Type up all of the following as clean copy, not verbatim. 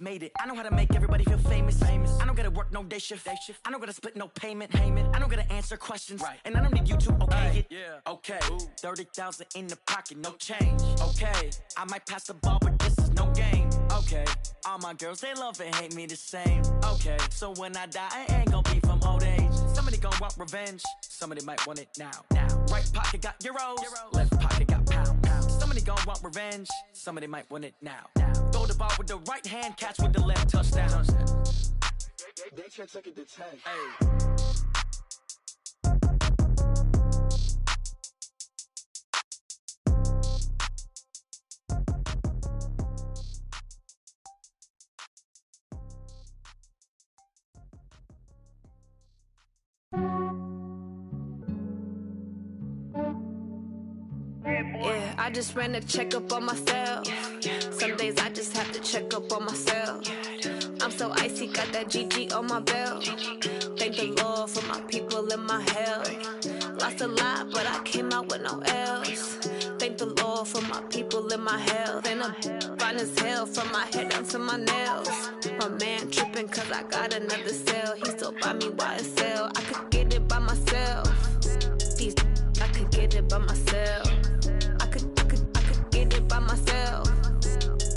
Made it. I know how to make everybody feel famous. I don't gotta work no day shift. I don't gotta split no payment. I don't gotta answer questions. And I don't need you to okay it. Okay. 30,000 in the pocket, no change. Okay. I might pass the ball, but this is no game. Okay. All my girls, they love and hate me the same. Okay. So when I die, I ain't gonna be from old age. Somebody gon' want revenge. Somebody might want it now. Right pocket got euros. Left pocket got pounds. Somebody gon' want revenge. Somebody might want it now. Throw the ball with the right hand, catch with the left, touchdown. They can't take it to 10. Yeah, I just ran a checkup on myself. Some days I just have to check up on myself. I'm so icy, got that GG on my belt. Thank the Lord for my people in my health. Lost a lot, but I came out with no else. Thank the Lord for my people in my health. And I'm fine as hell from my head down to my nails. My man tripping cause I got another cell. He still buy me YSL. I could get it by myself. These I could get it by myself. I could get it by myself.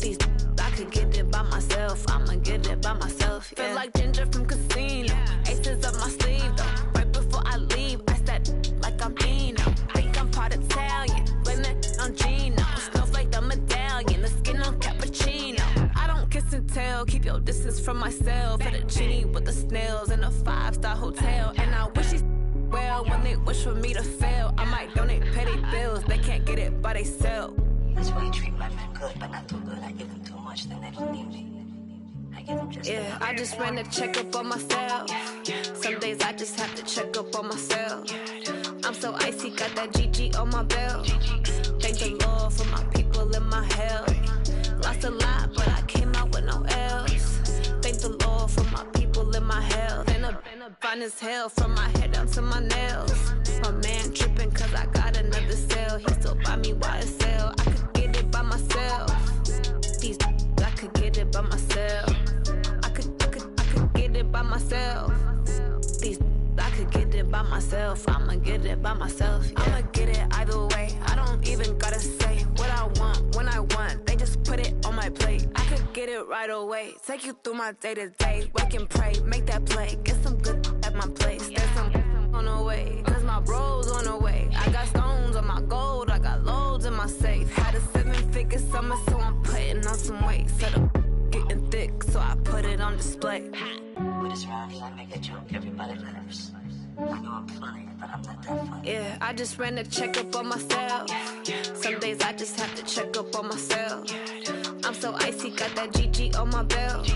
These I could get it by myself. I'ma get it by myself. Yeah. Feel like Ginger from Casino. Aces up my sleeve though. Right before I leave, I said like I'm Eno. Think I'm part Italian. Blame it on Gino. Snowflake the medallion. The skin on cappuccino. I don't kiss and tell. Keep your distance from myself. Fettuccine with the snails in a 5-star hotel. And I wish he's well when they wish for me to fail. I might donate petty bills. They can't get it by themselves. That's why you treat my men good, but not too good. I give them too much, then they don't need me. I give them just yeah, I just ran a checkup on myself. Some days I just have to check up on myself. I'm so icy, got that GG on my belt. Thank the Lord for my people in my health. Lost a lot, but I came out with no else. Thank the Lord for my people in my health. And I'm fine as hell from my head down to my nails. My man tripping cause I got another cell. He still buy me YSL. I could get it by myself. These I could get it by myself. I could get it by myself. These I could get it by myself. I'ma get it by myself. Yeah. I'ma get it either way. I don't even gotta say what I want when I want. They just put it on my plate. I could get it right away. Take you through my day to day. Wake and pray, make that play. Get some good at my place. There's some on the way. Cause my bro's on the way. I got stones on my gold. I got loads in my safe. Had a 7-figure summer, so I'm putting on some weight. Set up getting thick, so I put it on display. With this round, I make a joke, everybody laughs. I know I'm funny, but I'm not that funny. Yeah, I just ran a checkup on myself. Some days I just have to check up on myself. I'm so icy, got that GG on my belt.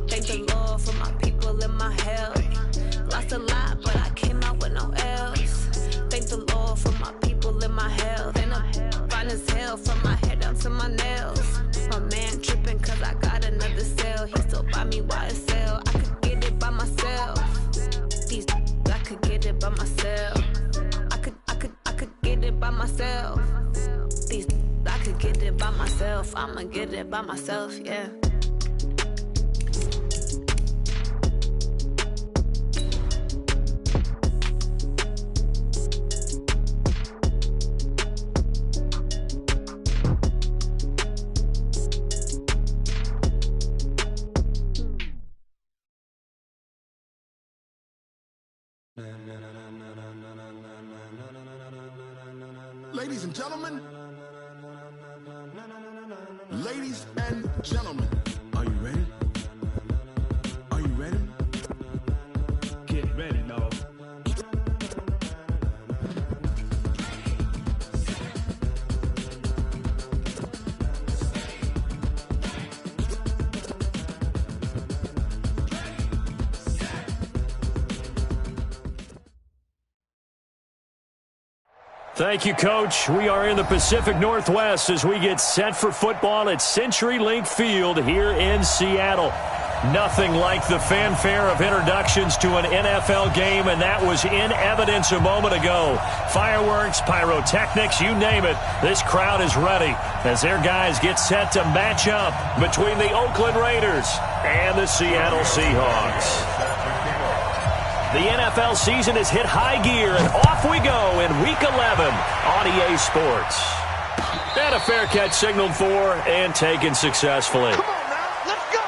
Thank the Lord for my people in my health. Lost a lot, but I came out with no else. Thank the Lord for my people in my health. And I'm fine as hell from my head down to my nails. My man tripping cause I got another cell. He still buy me YSL. I could get it by myself. These I could get it by myself. I could get it by myself. These I could get it by myself. I'ma get it by myself, yeah. Ladies and gentlemen, are you ready? Are you ready? Get ready, dog. Thank you, Coach. We are in the Pacific Northwest as we get set for football at CenturyLink Field here in Seattle. Nothing like the fanfare of introductions to an NFL game, and that was in evidence a moment ago. Fireworks, pyrotechnics, you name it. This crowd is ready as their guys get set to match up between the Oakland Raiders and the Seattle Seahawks. The NFL season has hit high gear, and off we go in Week 11 on EA Sports. And a fair catch signaled for and taken successfully. Come on now, let's go.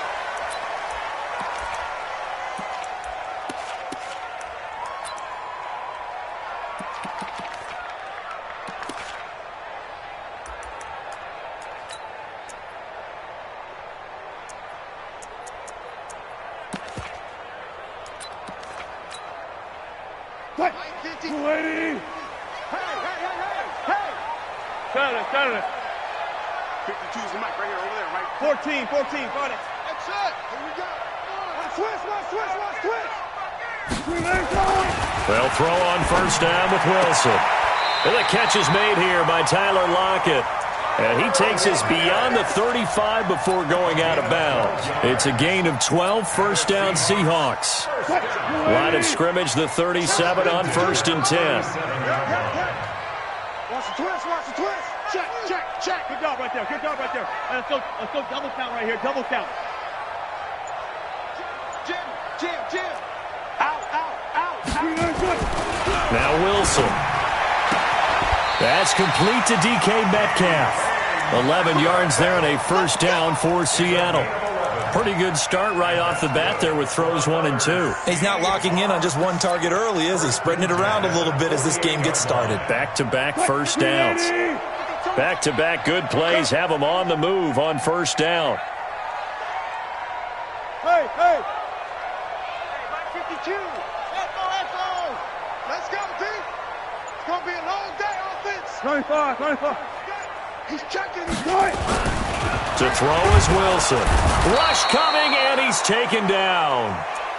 What? 50. 20. Hey. Turn it. 52 is the mic right here, over there, right? 14, got it. That's it. Here we go. Switch. They'll throw on first down with Wilson. And the catch is made here by Tyler Lockett. And he takes us beyond the 35 before going out of bounds. It's a gain of 12, first down Seahawks. Line of scrimmage, the 37 on 1st and 10. Watch the twist. Check. Good job right there. Let's go double count right here. Double count. Jim. Out. Now Wilson. That's complete to DK Metcalf. 11 yards there and a first down for Seattle. Pretty good start right off the bat there with throws 1 and 2. He's not locking in on just one target early, is he? Spreading it around a little bit as this game gets started. Back-to-back first downs. Back-to-back good plays have them on the move on first down. Hey. 52. Let's go, D. It's going to be a long day offense. 25. He's checking. He's going. To throw is Wilson. Rush coming, and he's taken down.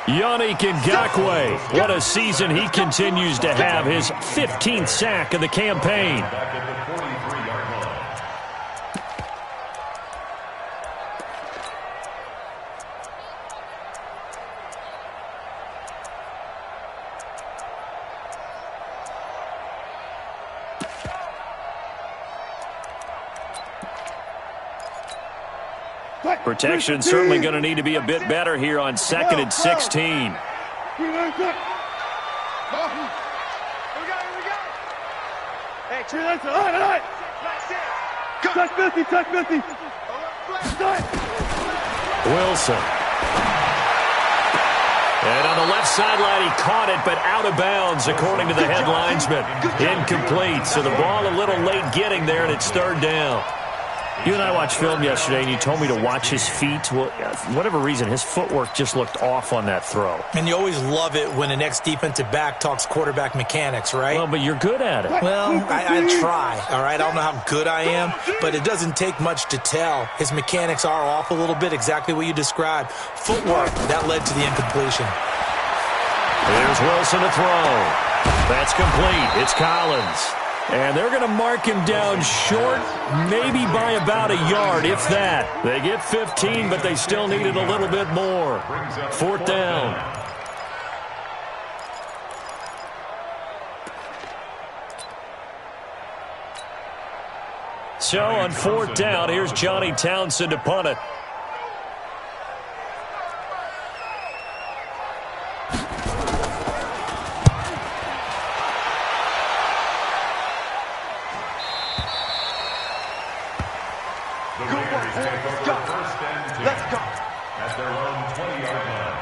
Yannick Ngakoue. What a season he continues to have. His 15th sack of the campaign. Protection certainly going to need to be a bit better here on 2nd and 16. Here we go. Hey, that's all right. Touch 50. Wilson. And on the left sideline, he caught it, but out of bounds, according to the head linesman. Incomplete, so the ball a little late getting there, and it's 3rd down. You and I watched film yesterday, and you told me to watch his feet. Well, for whatever reason, his footwork just looked off on that throw. And you always love it when an ex-defensive back talks quarterback mechanics, right? Well, but you're good at it. Well, I try, all right? I don't know how good I am, but it doesn't take much to tell. His mechanics are off a little bit, exactly what you described. Footwork, that led to the incompletion. Here's Wilson to throw. That's complete. It's Collins. And they're going to mark him down short, maybe by about a yard, if that. They get 15, but they still needed a little bit more. 4th down. So on 4th down, here's Johnny Townsend to punt it. Let's go. At their own 20-yard line.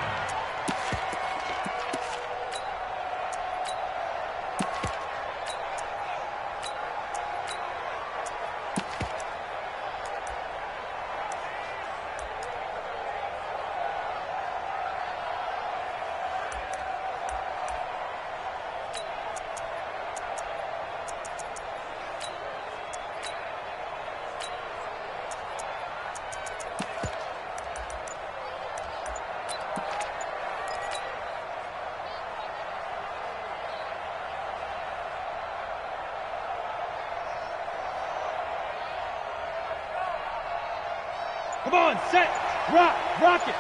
Come on, set, rock it.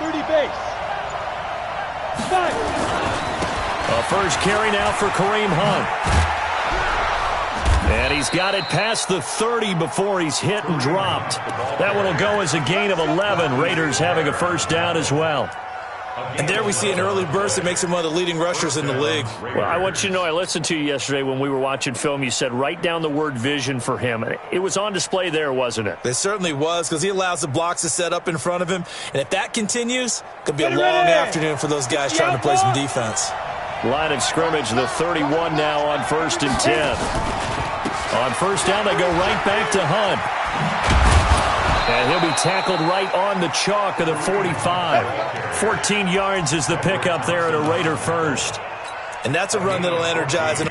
30 base. Five. A first carry now for Kareem Hunt. And he's got it past the 30 before he's hit and dropped. That one will go as a gain of 11. Raiders having a first down as well. And there we see an early burst that makes him one of the leading rushers in the league. Well, I want you to know, I listened to you yesterday when we were watching film. You said write down the word vision for him. It was on display there, wasn't it? It certainly was, because he allows the blocks to set up in front of him. And if that continues, it could be a long afternoon for those guys trying to play some defense. Line of scrimmage, the 31 now on 1st and 10. On first down, they go right back to Hunt. And he'll be tackled right on the chalk of the 45. 14 yards is the pickup there at a Raider first. And that's a run that'll energize.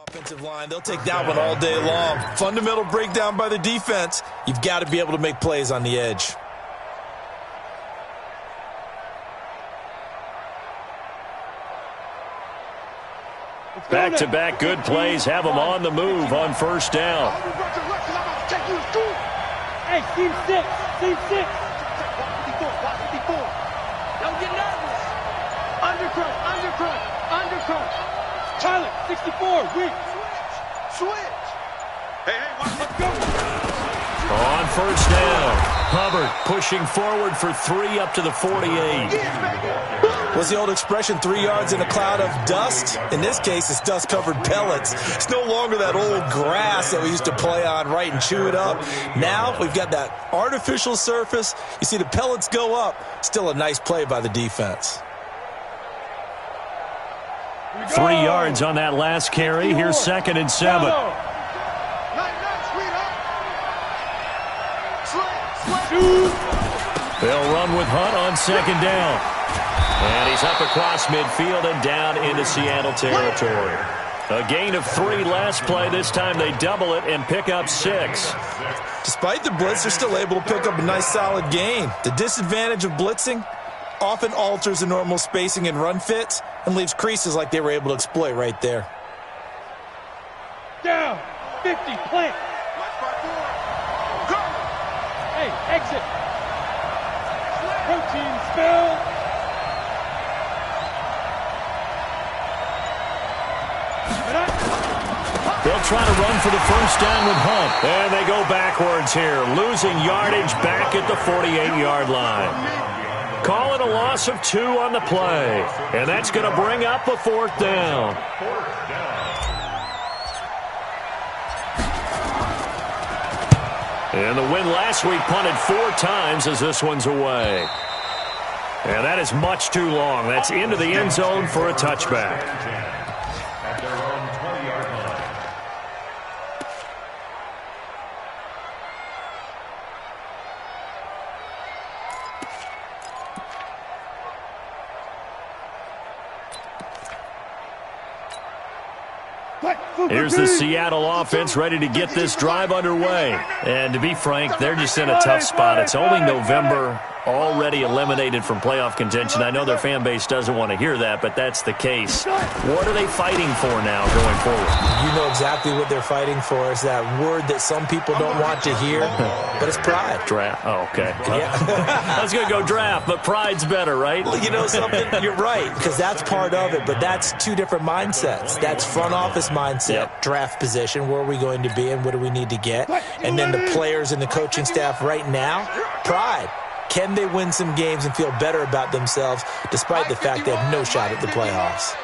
Offensive line, they'll take that one all day long. Fundamental breakdown by the defense. You've got to be able to make plays on the edge. Back-to-back good plays have them on the move on first down. Hey, team 6. Team 6. Don't get nervous. Undercrunch. Tyler, 64, weak. Switch. Hey, let's go. On first down, Hubbard pushing forward for 3 up to the 48. What's the old expression, 3 yards in a cloud of dust? In this case, it's dust-covered pellets. It's no longer that old grass that we used to play on, right, and chew it up. Now we've got that artificial surface. You see the pellets go up. Still a nice play by the defense. 3 yards on that last carry. Here's 2nd and 7. They'll run with Hunt on 2nd down. And he's up across midfield and down into Seattle territory. A gain of 3 last play. This time they double it and pick up 6. Despite the blitz, they're still able to pick up a nice solid gain. The disadvantage of blitzing often alters the normal spacing and run fits and leaves creases like they were able to exploit right there. Down. 50. Plant. Hey, exit. Protein spell. They'll try to run for the first down with Hunt. And they go backwards here, losing yardage back at the 48-yard line. Call it a loss of 2 on the play. And that's going to bring up a 4th down. And the win last week punted 4 times as this one's away. And that is much too long. That's into the end zone for a touchback. At their own 20-yard line. Here's the Seattle offense ready to get this drive underway. And to be frank, they're just in a tough spot. It's only November, already eliminated from playoff contention. I know their fan base doesn't want to hear that, but that's the case. What are they fighting for now going forward? You know exactly what they're fighting for. It's that word that some people don't want to hear, but it's pride. Draft. Oh, okay. Yeah. I was going to go draft, but pride's better, right? Well, you know something? You're right, because that's part of it, but that's 2 different mindsets. That's front office mindset, draft position, where are we going to be and what do we need to get? And then the players and the coaching staff right now, pride. Can they win some games and feel better about themselves despite the fact they have no shot at the playoffs?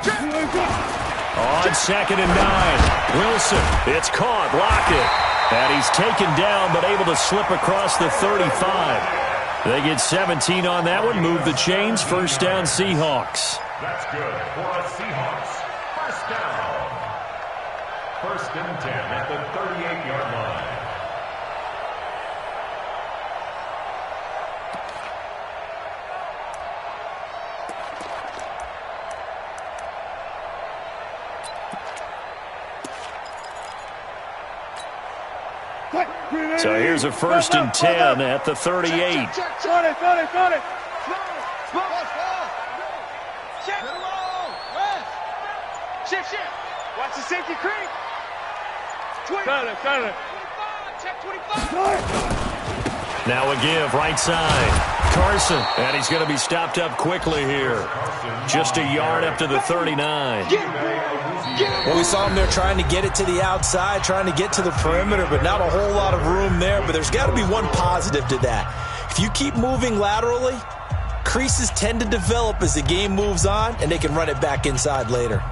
On 2nd and 9, Wilson, it's caught, block it. And he's taken down but able to slip across the 35. They get 17 on that one, move the chains, first down Seahawks. That's good for a Seahawks. First down. 1st and 10 at the 38-yard line. So here's a 1st and 10 at the 38. Check. Shift. Watch the safety creep. 20. Check 25. Now a give, right side. Carson, and he's going to be stopped up quickly here. Just a yard up to the 39. Well, we saw him there trying to get it to the outside, trying to get to the perimeter, but not a whole lot of room there. But there's got to be one positive to that. If you keep moving laterally, creases tend to develop as the game moves on, and they can run it back inside later.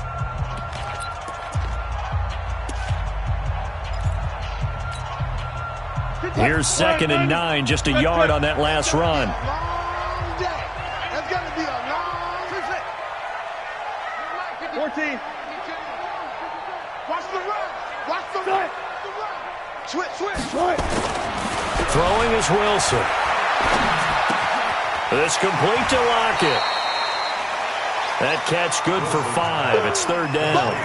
Here's 2nd and 9, just a yard on that last run. Long day. That's going to be a long day. 14. Watch the run. Switch. Throwing is Wilson. This complete to Lockett. That catch good for 5. It's 3rd down.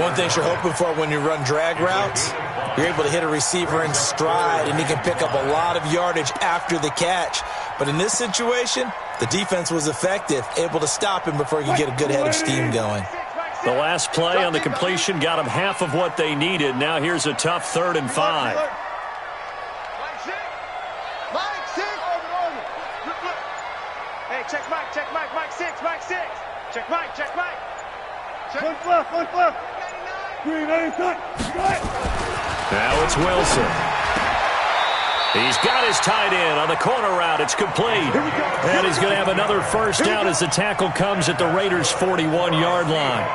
One thing you're hoping for when you run drag routes, you're able to hit a receiver in stride, and he can pick up a lot of yardage after the catch. But in this situation, the defense was effective, able to stop him before he could get a good head of steam going. The last play on the completion got him half of what they needed. Now here's a tough 3rd and 5. Hey, check Mike, Mike 6. Check Mike. One flip. Green, Now it's Wilson. He's got his tight end on the corner route. It's complete. And he's going to have another 1st down as the tackle comes at the Raiders' 41-yard line.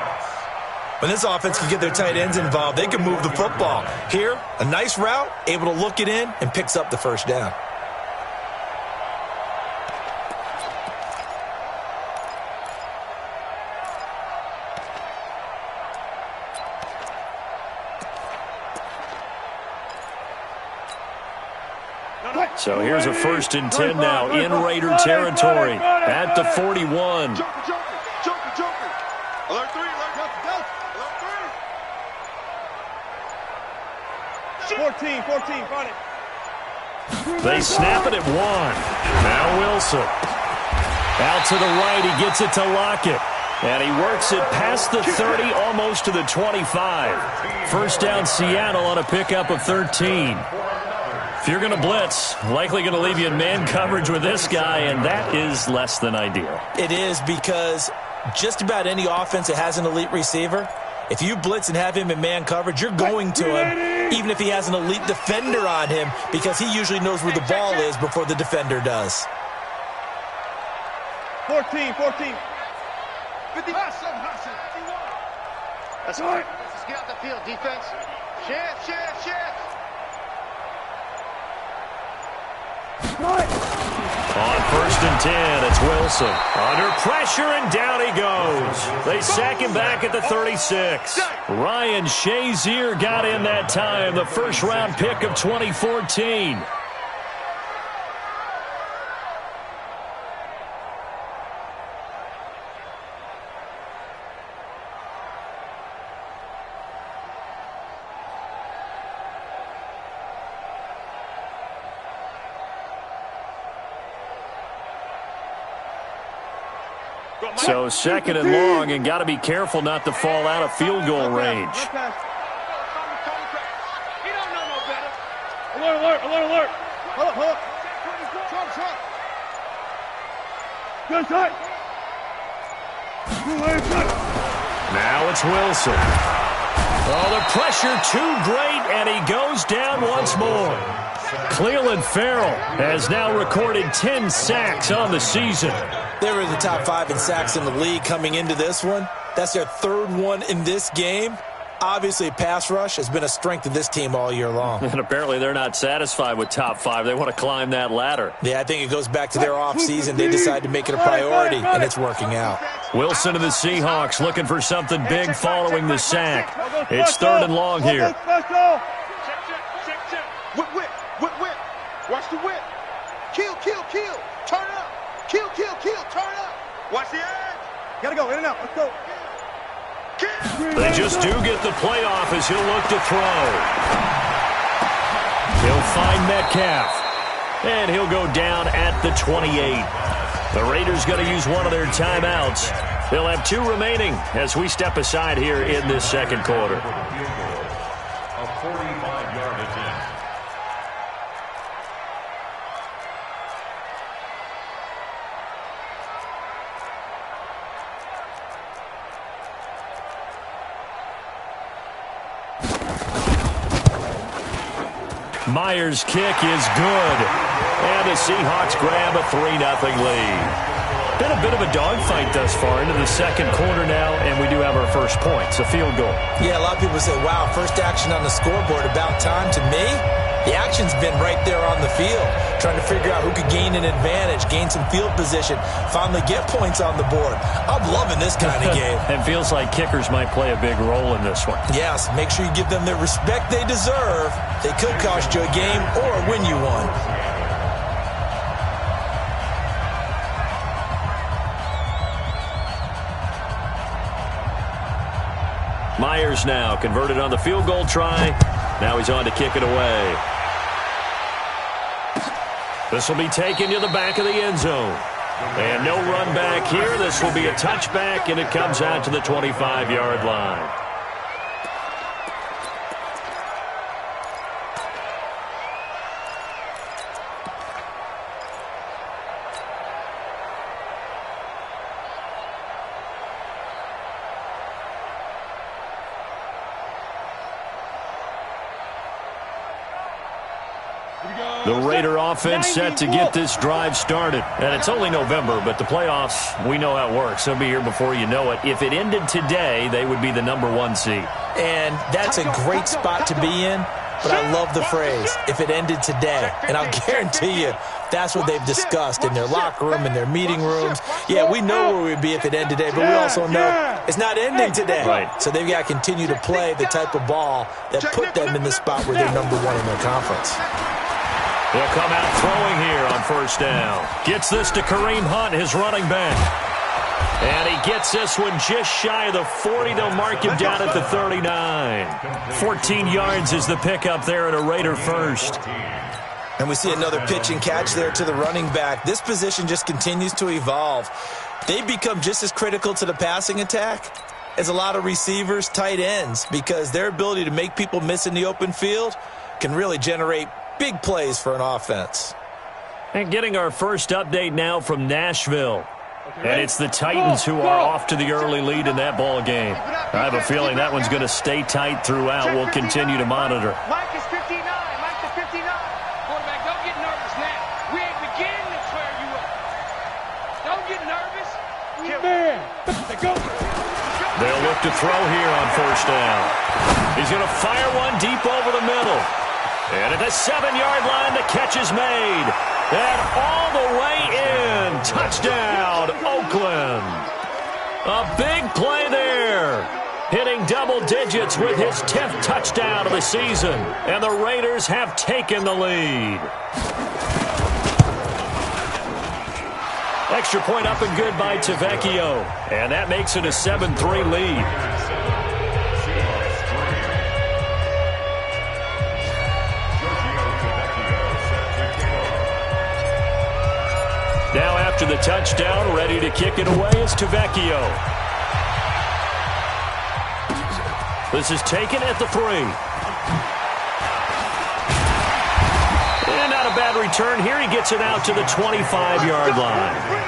When this offense can get their tight ends involved, they can move the football. Here, a nice route, able to look it in, and picks up the 1st down. So here's a 1st and 10 now in Raider territory at the 41. Joker. Alert 3. 14, got it. They snap it at 1. Now Wilson. Out to the right, he gets it to Lockett. And he works it past the 30, almost to the 25. 1st down Seattle on a pickup of 13. If you're going to blitz, likely going to leave you in man coverage with this guy, and that is less than ideal. It is, because just about any offense that has an elite receiver, if you blitz and have him in man coverage, you're going to him, even if he has an elite defender on him, because he usually knows where the ball is before the defender does. 14. 50. That's all right. Let's get out the field, defense. Shift. On 1st and 10, it's Wilson. Under pressure, and down he goes. They sack him back at the 36. Ryan Shazier got in that time, the 1st-round pick of 2014. So 2nd and long, and got to be careful not to fall out of field goal range. He don't know no better. Alert. Hold up. Trump. Good tight. Now it's Wilson. Oh, the pressure too great, and he goes down once more. Cleveland Farrell has now recorded 10 sacks on the season. They were the top 5 in sacks in the league coming into this one. That's their 3rd one in this game. Obviously, pass rush has been a strength of this team all year long. And apparently they're not satisfied with top 5. They want to climb that ladder. Yeah, I think it goes back to their offseason. They decided to make it a priority, and it's working out. Wilson of the Seahawks looking for something big following the sack. It's 3rd and long here. Check. Whip. Watch the whip. Kill. Turn up. Kill. Turn up. Watch the edge. Gotta go, in and out. Let's go. They just do get the playoff as he'll look to throw. find Metcalf. And he'll go down at the 28. The Raiders going to use one of their timeouts. They'll have 2 remaining as we step aside here in this second quarter. A 45-yard attempt. Myers' kick is good. And the Seahawks grab a 3-0 lead. Been a bit of a dogfight thus far into the second quarter now, and we do have our first points, a field goal. Yeah, a lot of people say, wow, first action on the scoreboard, about time. To me, the action's been right there on the field, trying to figure out who could gain an advantage, gain some field position, finally get points on the board. I'm loving this kind of game. It feels like kickers might play a big role in this one. Yes, make sure you give them the respect they deserve. They could cost you a game or win you one. Myers now converted on the field goal try. Now he's on to kick it away. This will be taken to the back of the end zone. And no run back here. This will be a touchback, and it comes out to the 25-yard line. The Raider offense set to get this drive started. And it's only November, but the playoffs, we know how it works. They'll be here before you know it. If it ended today, they would be the #1 seed. And that's a great spot to be in, but I love the phrase, if it ended today. And I'll guarantee you, that's what they've discussed in their locker room, in their meeting rooms. Yeah, we know where we'd be if it ended today, but we also know it's not ending today. Right. So they've got to continue to play the type of ball that put them in the spot where they're #1 in their conference. They'll come out throwing here on first down. Gets this to Kareem Hunt, his running back. And he gets this one just shy of the 40. They'll mark him down at the 39. 14 yards is the pickup there at a Raider first. And we see another pitch and catch there to the running back. This position just continues to evolve. They become just as critical to the passing attack as a lot of receivers, tight ends, because their ability to make people miss in the open field can really generate big plays for an offense. And getting our first update now from Nashville. And it's the Titans who are off to the early lead in that ball game. I have a feeling that one's going to stay tight throughout. We'll continue to monitor. Mike is 59. Mike is 59. Quarterback, don't get nervous now. We ain't beginning to swear you up. Don't get nervous. They'll look to throw here on first down. He's going to fire one deep over the middle. And at the 7-yard line, the catch is made. And all the way in. Touchdown, Oakland. A big play there. Hitting double digits with his 10th touchdown of the season. And the Raiders have taken the lead. Extra point up and good by Tavecchio. And that makes it a 7-3 lead. Now after the touchdown, ready to kick it away is Tavecchio. This is taken at the 3. And not a bad return here. He gets it out to the 25-yard line.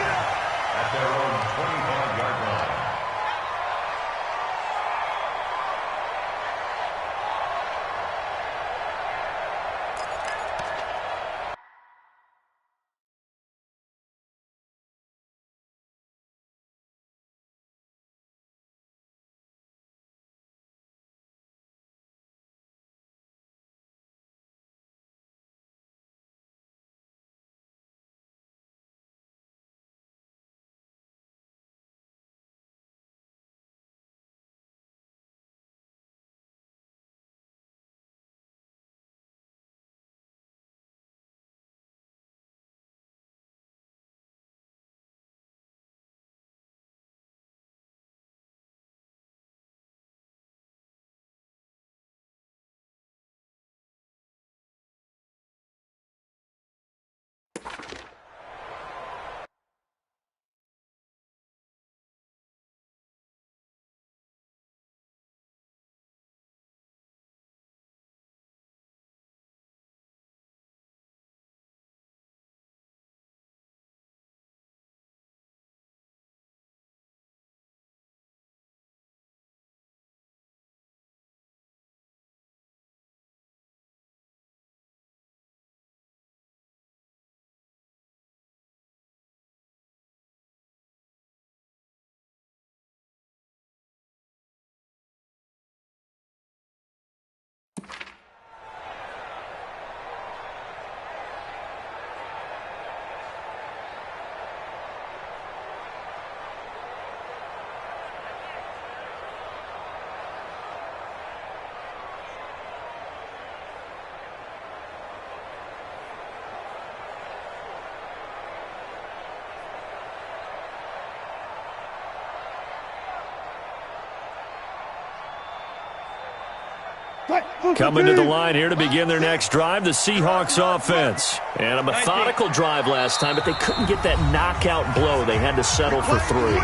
Coming to the line here to begin their next drive, the Seahawks offense. And a methodical drive last time, but they couldn't get that knockout blow. They had to settle for 3.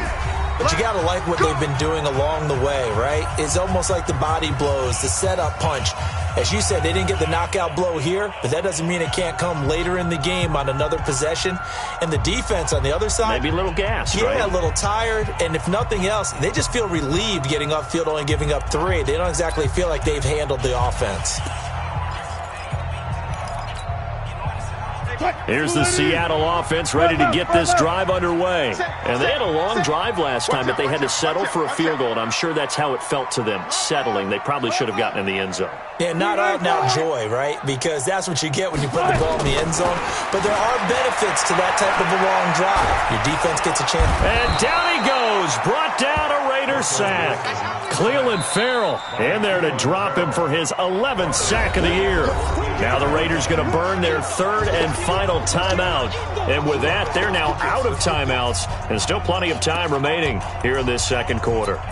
But you got to like what they've been doing along the way, right? It's almost like the body blows, the setup punch. As you said, they didn't get the knockout blow here, but that doesn't mean it can't come later in the game on another possession. And the defense on the other side, maybe a little gassed, right? Yeah, a little tired. And if nothing else, they just feel relieved getting upfield, only giving up 3. They don't exactly feel like they've handled the offense. Here's the Seattle offense ready to get this drive underway. And they had a long drive last time, but they had to settle for a field goal, and I'm sure that's how it felt to them, settling. They probably should have gotten in the end zone. Yeah, not out-and-out joy, right? Because that's what you get when you put the ball in the end zone. But there are benefits to that type of a long drive. Your defense gets a chance. And down he goes, brought down a Raider sack. Cleveland Farrell in there to drop him for his 11th sack of the year. Now the Raiders going to burn their 3rd and final timeout. And with that, they're now out of timeouts and still plenty of time remaining here in this second quarter.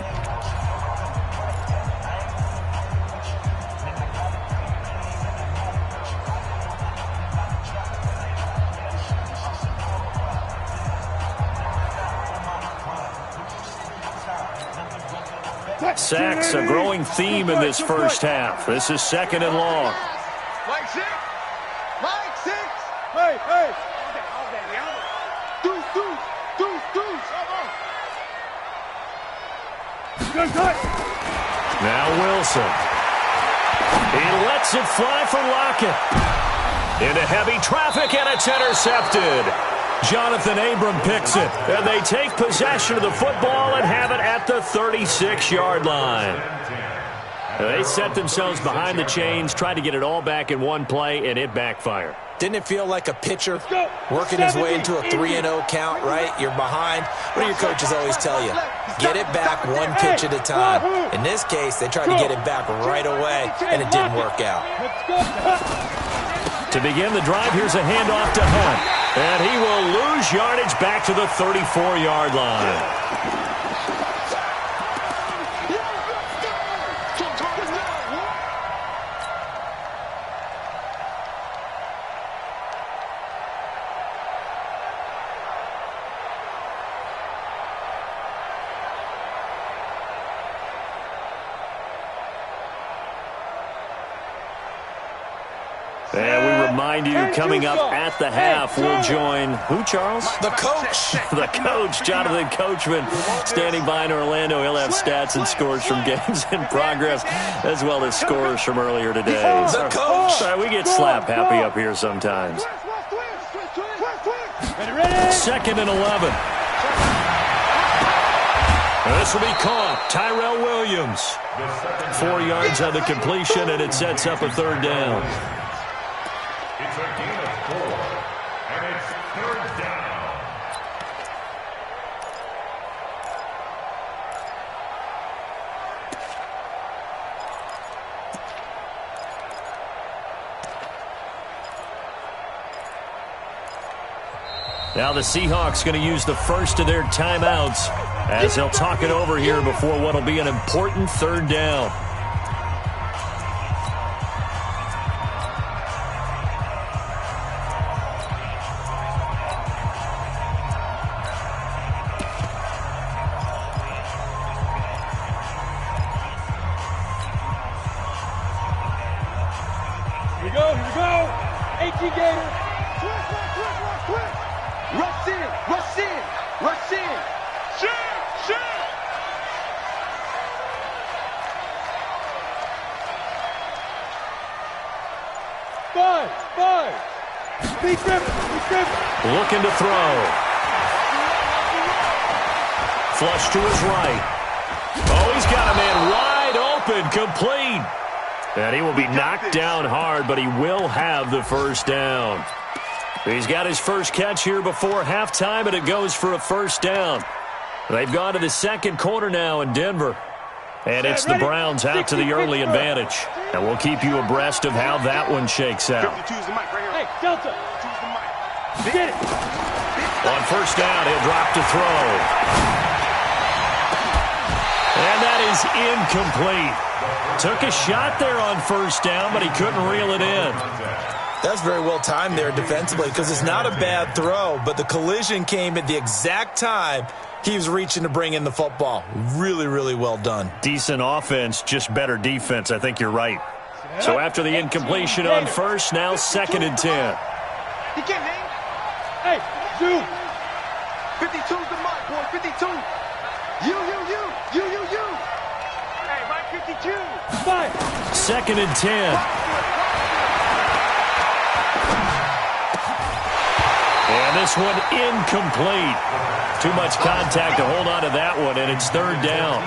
Sacks, a growing theme in this first half. This is 2nd and long. Mike 6. Mike 6. Hey, hey. Deuce, deuce, deuce, deuce. Now Wilson. He lets it fly for Lockett. Into heavy traffic, and it's intercepted. Jonathan Abram picks it, and they take possession of the football and have it at the 36-yard line. They set themselves behind the chains, tried to get it all back in one play, and it backfired. Didn't it feel like a pitcher working his way into a 3-0 count, right? You're behind. What do your coaches always tell you? Get it back one pitch at a time. In this case, they tried to get it back right away, and it didn't work out. To begin the drive, here's a handoff to Hunt. And he will lose yardage back to the 34-yard line. And we remind you, coming up at the half, we'll join who, Charles? The coach. The coach, Jonathan Coachman, standing by in Orlando. He'll have stats and scores from games in progress, as well as scores from earlier today. The coach. Sorry, we get slap happy up here sometimes. 2nd and 11. This will be caught. Tyrell Williams. 4 yards on the completion, and it sets up a 3rd down. It's a gain of 4, and it's 3rd down. Now the Seahawks going to use the first of their timeouts as they'll talk it over here before what will be an important 3rd down. Here we go. AT Gator. Rush in, rush in, rush in. Shoot. Five. Be driven. Looking to throw. Flush to his right. Oh, he's got a man wide open, complete. And he will be knocked down hard, but he will have the 1st down. He's got his first catch here before halftime, and it goes for a 1st down. They've gone to the second quarter now in Denver. And it's the Browns out to the early advantage. And we'll keep you abreast of how that one shakes out. Hey, Delta. Get it. On 1st down, he'll drop to throw. And that is incomplete. Took a shot there on first down, but he couldn't reel it in. That's very well timed there defensively because it's not a bad throw, but the collision came at the exact time he was reaching to bring in the football. Really, really well done. Decent offense, just better defense. I think you're right. So after the incompletion on first, now 2nd and 10. He can't hang. Hey, you. 52's the mark, boy. 52. You. Hey, right 52. 2nd and 10. And this one incomplete. Too much contact to hold on to that one, and it's 3rd down.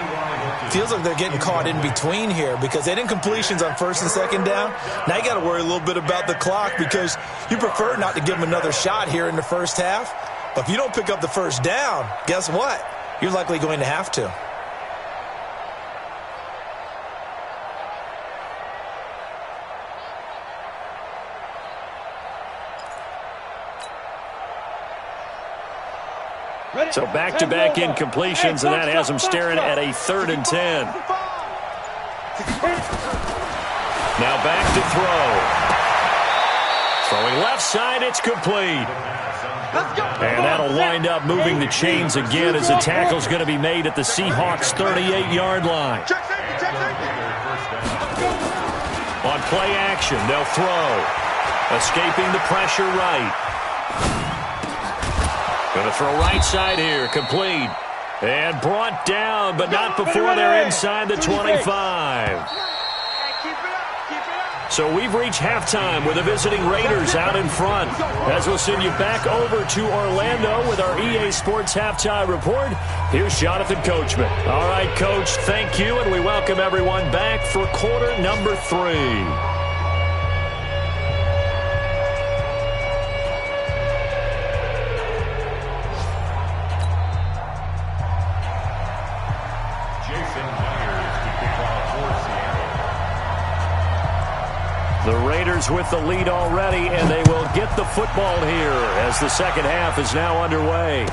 Feels like they're getting caught in between here because they had incompletions on 1st and 2nd down. Now you got to worry a little bit about the clock because you prefer not to give them another shot here in the first half. But if you don't pick up the 1st down, guess what? You're likely going to have to. So back-to-back incompletions, and that has them staring at a 3rd and 10. Now back to throw. Throwing left side, it's complete. And that'll wind up moving the chains again as the tackle's going to be made at the Seahawks' 38-yard line. On play action, they'll throw. Escaping the pressure right. Going to throw right side here, complete. And brought down, but not before they're inside the 25. So we've reached halftime with the visiting Raiders out in front. As we'll send you back over to Orlando with our EA Sports Halftime Report, here's Jonathan Coachman. All right, Coach, thank you, and we welcome everyone back for quarter number 3. The Raiders with the lead already, and they will get the football here as the second half is now underway.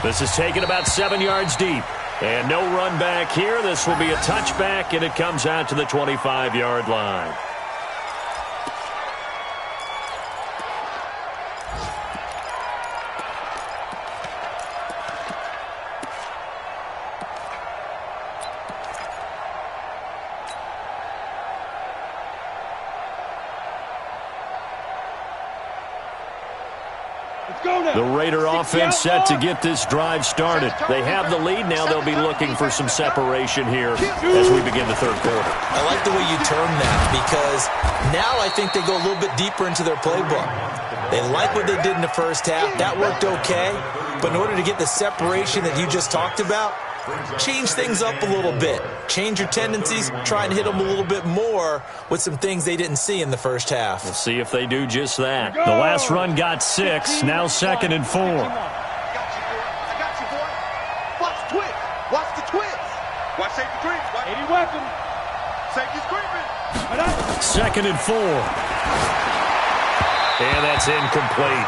This is taken about 7 yards deep, and no run back here. This will be a touchback, and it comes out to the 25-yard line. The Raider offense set to get this drive started. They have the lead. Now they'll be looking for some separation here as we begin the third quarter. I like the way you term that because now I think they go a little bit deeper into their playbook. They like what they did in the first half. That worked okay. But in order to get the separation that you just talked about, change things up a little bit. Change your tendencies. Try and hit them a little bit more with some things they didn't see in the first half. We'll see if they do just that. The last run got 6. Now 2nd and 4. I got you, boy. Watch the twist. Watch the twist. Watch safety creep. 80 weapon. Safety's creeping. 2nd and 4. And that's incomplete.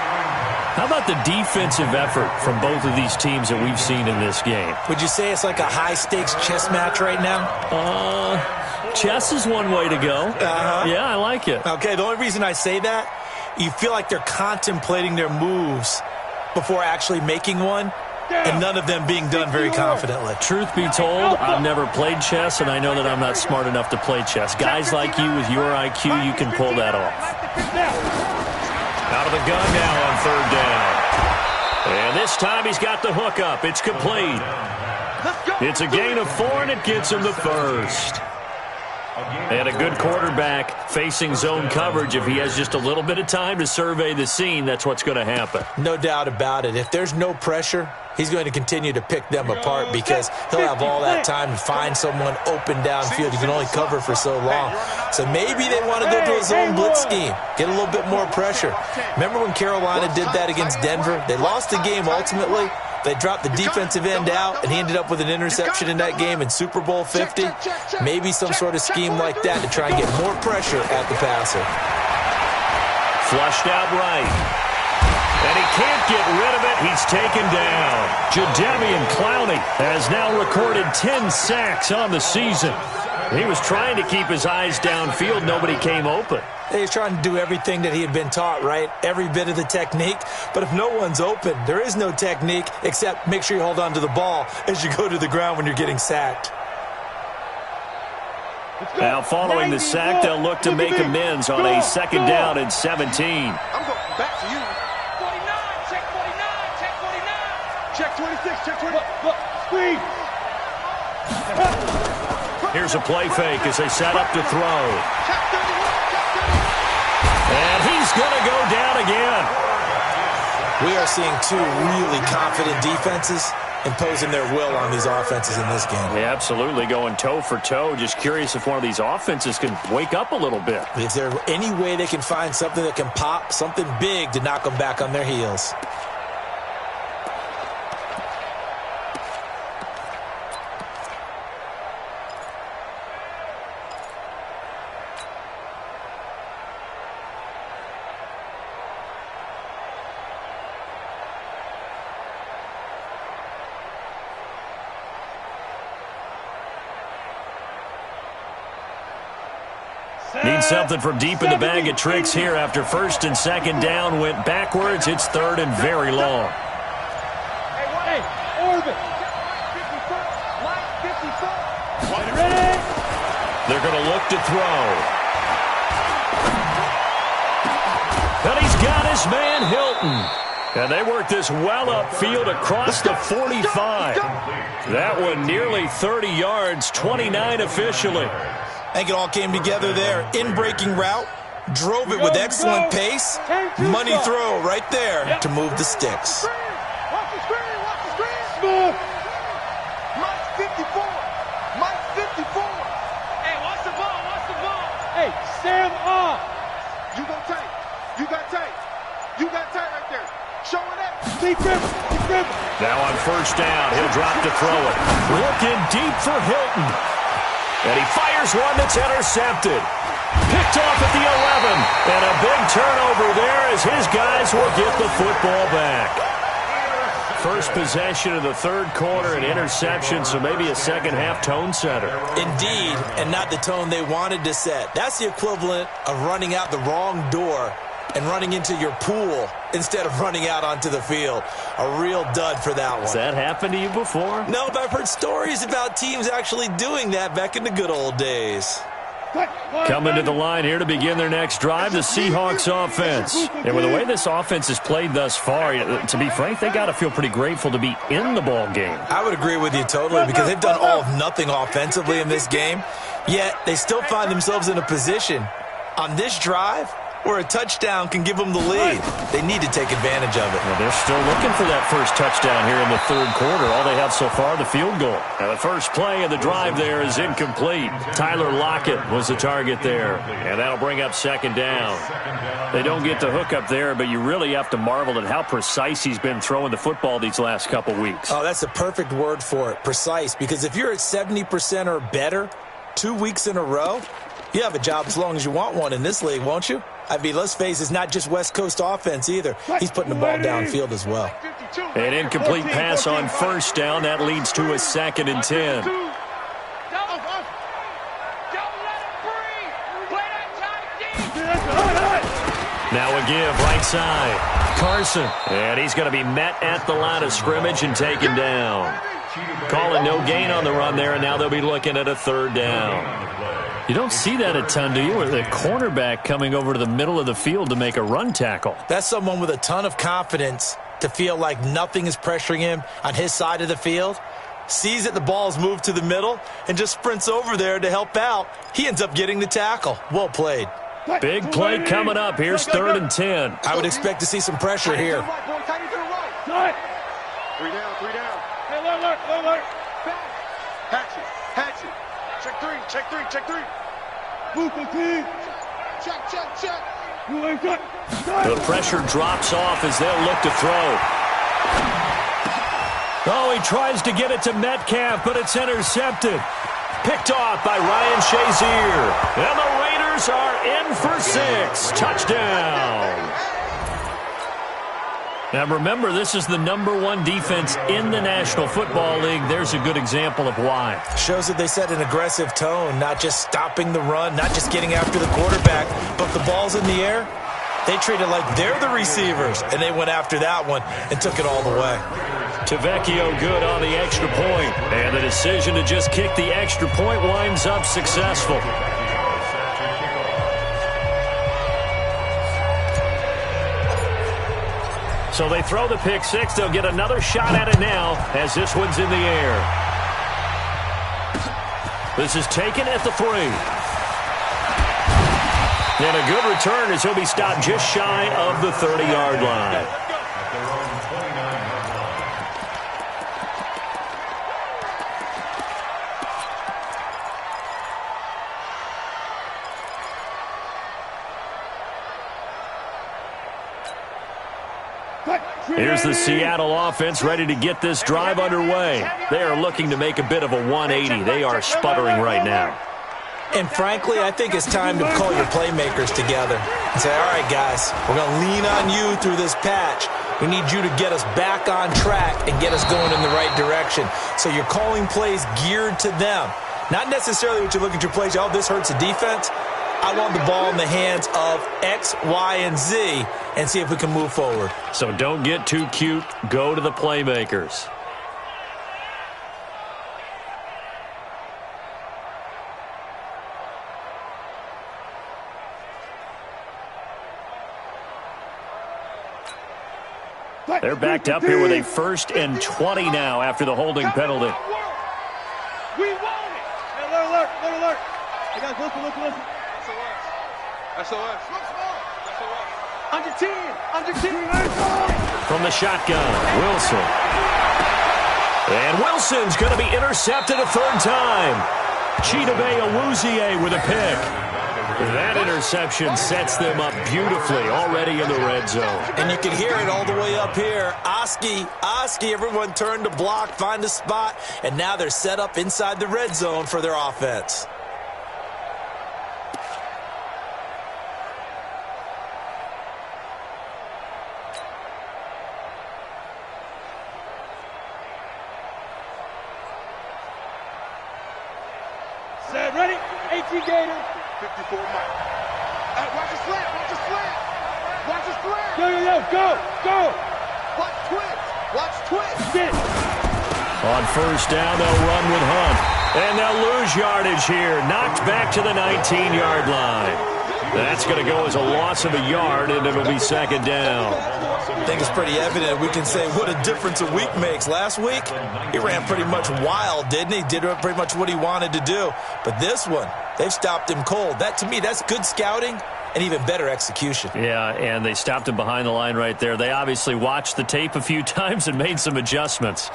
How about the defensive effort from both of these teams that we've seen in this game? Would you say it's like a high-stakes chess match right now? Chess is one way to go. Yeah, I like it. Okay, the only reason I say that, you feel like they're contemplating their moves before actually making one, and none of them being done very confidently. Truth be told, I've never played chess, and I know that I'm not smart enough to play chess. Guys like you with your IQ, you can pull that off. Out of the gun now on 3rd down. And this time he's got the hook up. It's complete. It's a gain of 4, and it gets him the first. And a good quarterback facing zone coverage. If he has just a little bit of time to survey the scene, that's what's going to happen. No doubt about it. If there's no pressure, he's going to continue to pick them apart because he'll have all that time to find someone open downfield. You can only cover for so long. So maybe they want to go to a zone blitz scheme, get a little bit more pressure. Remember when Carolina did that against Denver? They lost the game ultimately. They dropped the defensive end out, and he ended up with an interception in that game in Super Bowl 50. Maybe some sort of scheme like that to try and get more pressure at the passer. Flushed out right. And he can't get rid of it. He's taken down. Jadeveon Clowney has now recorded 10 sacks on the season. He was trying to keep his eyes downfield. Nobody came open. He was trying to do everything that he had been taught, right? Every bit of the technique. But if no one's open, there is no technique except make sure you hold on to the ball as you go to the ground when you're getting sacked. Now, following the sack, they'll look to make amends on a 2nd down and 17. I'm going back to you. 49, check 49, check 49. Check 26, check 20. Look, speed. Here's a play fake as they set up to throw. And he's going to go down again. We are seeing two really confident defenses imposing their will on these offenses in this game. Yeah, absolutely, going toe for toe. Just curious if one of these offenses can wake up a little bit. Is there any way they can find something that can pop, something big to knock them back on their heels? Need something from deep in the bag of tricks here after 1st and 2nd down went backwards. It's 3rd and very long. Hey, orbit. Line 54. Ready? They're going to look to throw. And he's got his man Hilton. And they work this well upfield across the 45. That one nearly 30 yards, 29 officially. I think it all came together there. In-breaking route, drove it with excellent pace. Money throw right there to move the sticks. Watch the screen, watch the screen. Mike 54. Mike 54. Hey, watch the ball, watch the ball. Hey, Sam off. You go tight. You got tight. You got tight right there. Show it up. Deep grip, deep grip. Now on 1st down, he'll drop to throw it. Looking deep for Hilton. And he fires one that's intercepted. Picked off at the 11. And a big turnover there as his guys will get the football back. First possession of the 3rd quarter, an interception, so maybe a second-half tone setter. Indeed, and not the tone they wanted to set. That's the equivalent of running out the wrong door and running into your pool instead of running out onto the field. A real dud for that one. Has that happened to you before? No, but I've heard stories about teams actually doing that back in the good old days. Coming to the line here to begin their next drive, the Seahawks offense. And with the way this offense has played thus far, to be frank, they got to feel pretty grateful to be in the ball game. I would agree with you totally because they've done all of nothing offensively in this game, yet they still find themselves in a position on this drive where a touchdown can give them the lead. They need to take advantage of it. Well, they're still looking for that first touchdown here in the 3rd quarter. All they have so far, the field goal. Now, the first play of the drive there is incomplete. Tyler Lockett was the target there, and that'll bring up 2nd down. They don't get the hook up there, but you really have to marvel at how precise he's been throwing the football these last couple weeks. Oh, that's the perfect word for it, precise, because if you're at 70% or better 2 weeks in a row, you have a job as long as you want one in this league, won't you? I mean, let's face it, it's not just West Coast offense either. He's putting the ball downfield as well. An incomplete pass on 1st down. That leads to a 2nd and 10. Now a give, right side. Carson. And he's going to be met at the line of scrimmage and taken down. Calling no gain on the run there, and now they'll be looking at a 3rd down. You don't see that a ton, do you? With a cornerback coming over to the middle of the field to make a run tackle. That's someone with a ton of confidence to feel like nothing is pressuring him on his side of the field. Sees that the ball's moved to the middle and just sprints over there to help out. He ends up getting the tackle. Well played. Big play coming up. Here's 3rd and 10. I would expect to see some pressure here. 3 down, 3 down. Hey, alert. Hatchet. Check 3, check 3, check 3. Check. The pressure drops off as they'll look to throw. Oh, he tries to get it to Metcalf, but it's intercepted. Picked off by Ryan Shazier. And the Raiders are in for 6. Touchdown. Now remember, this is the #1 defense in the National Football League. There's a good example of why. Shows that they set an aggressive tone, not just stopping the run, not just getting after the quarterback, but the ball's in the air. They treat it like they're the receivers, and they went after that one and took it all the way. Tavecchio good on the extra point, and the decision to just kick the extra point winds up successful. So they throw the pick six. They'll get another shot at it now as this one's in the air. This is taken at the 3. And a good return as he'll be stopped just shy of the 30-yard line. Here's the Seattle offense ready to get this drive underway. They are looking to make a bit of a 180. They are sputtering right now. And frankly, I think it's time to call your playmakers together and say, all right, guys, we're going to lean on you through this patch. We need you to get us back on track and get us going in the right direction. So you're calling plays geared to them. Not necessarily what you look at your plays, oh, this hurts the defense. I want the ball in the hands of X, Y, and Z and see if we can move forward. So don't get too cute. Go to the playmakers. They're backed up here with a 1st and 20 now after the holding penalty. We want it. Hey, alert. Hey, guys, listen. SOS. Under 10. From the shotgun, Wilson. And Wilson's going to be intercepted a 3rd time. Chidobe Awuzie with a pick. That interception sets them up beautifully already in the red zone. And you can hear it all the way up here. Oski, everyone turned to block, find a spot, and now they're set up inside the red zone for their offense. Set, ready? 18 Gator. 54 Mike. Watch the slant. Go. Watch twist. Sit. On 1st down, they'll run with Hunt. And they'll lose yardage here. Knocked back to the 19-yard line. That's going to go as a loss of a yard, and it'll be 2nd down. I think it's pretty evident. We can say what a difference a week makes. Last week, he ran pretty much wild, didn't he? Did pretty much what he wanted to do. But this one, they've stopped him cold. That, to me, that's good scouting and even better execution. Yeah, and they stopped him behind the line right there. They obviously watched the tape a few times and made some adjustments.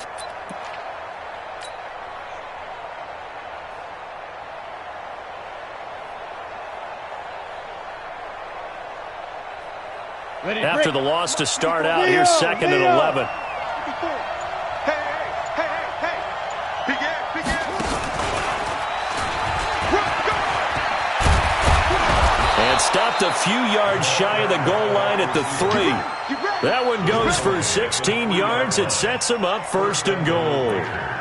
After the loss to start out, here's 2nd and 11. Hey. Begin. And stopped a few yards shy of the goal line at the 3. That one goes for 16 yards. It sets them up 1st and goal.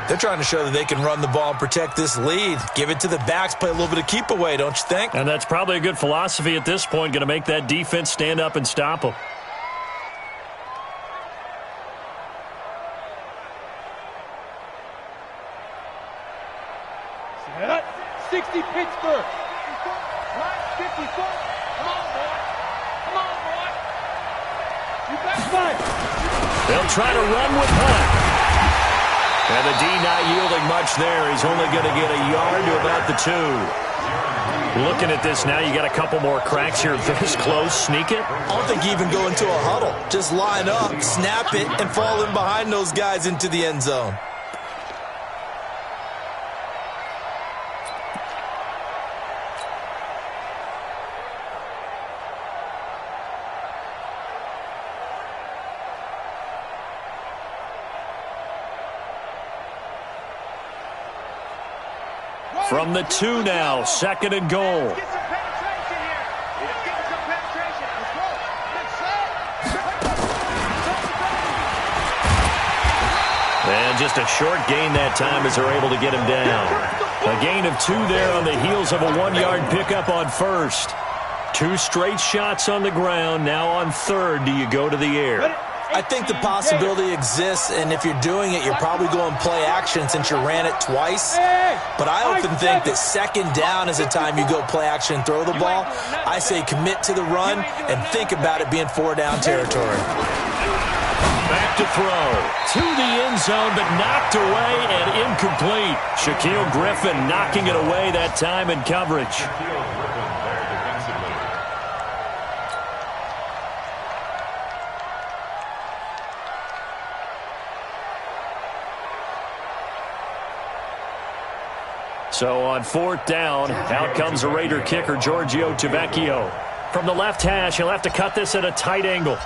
They're trying to show that they can run the ball and protect this lead. Give it to the backs, play a little bit of keep away, don't you think? And that's probably a good philosophy at this point, going to make that defense stand up and stop them. Set. 60 Pittsburgh. 54. Come on, boy. You got fight. They'll try to run with Hunt. And the D not yielding much there. He's only going to get a yard to about the 2. Looking at this now, you got a couple more cracks here. This close, sneak it. I don't think you even go into a huddle. Just line up, snap it, and fall in behind those guys into the end zone. From the 2 now, 2nd and goal. And just a short gain that time as they're able to get him down. A gain of 2 there on the heels of a 1-yard pickup on first. 2 straight shots on the ground. Now on third, do you go to the air? I think the possibility exists, and if you're doing it, you're probably going play action since you ran it twice. But I often think that second down is the time you go play action and throw the ball. I say commit to the run and think about it being 4-down territory. Back to throw. To the end zone, but knocked away and incomplete. Shaquille Griffin knocking it away that time in coverage. So on 4th down, out comes a Raider kicker, Giorgio Tavecchio. From the left hash, he'll have to cut this at a tight angle.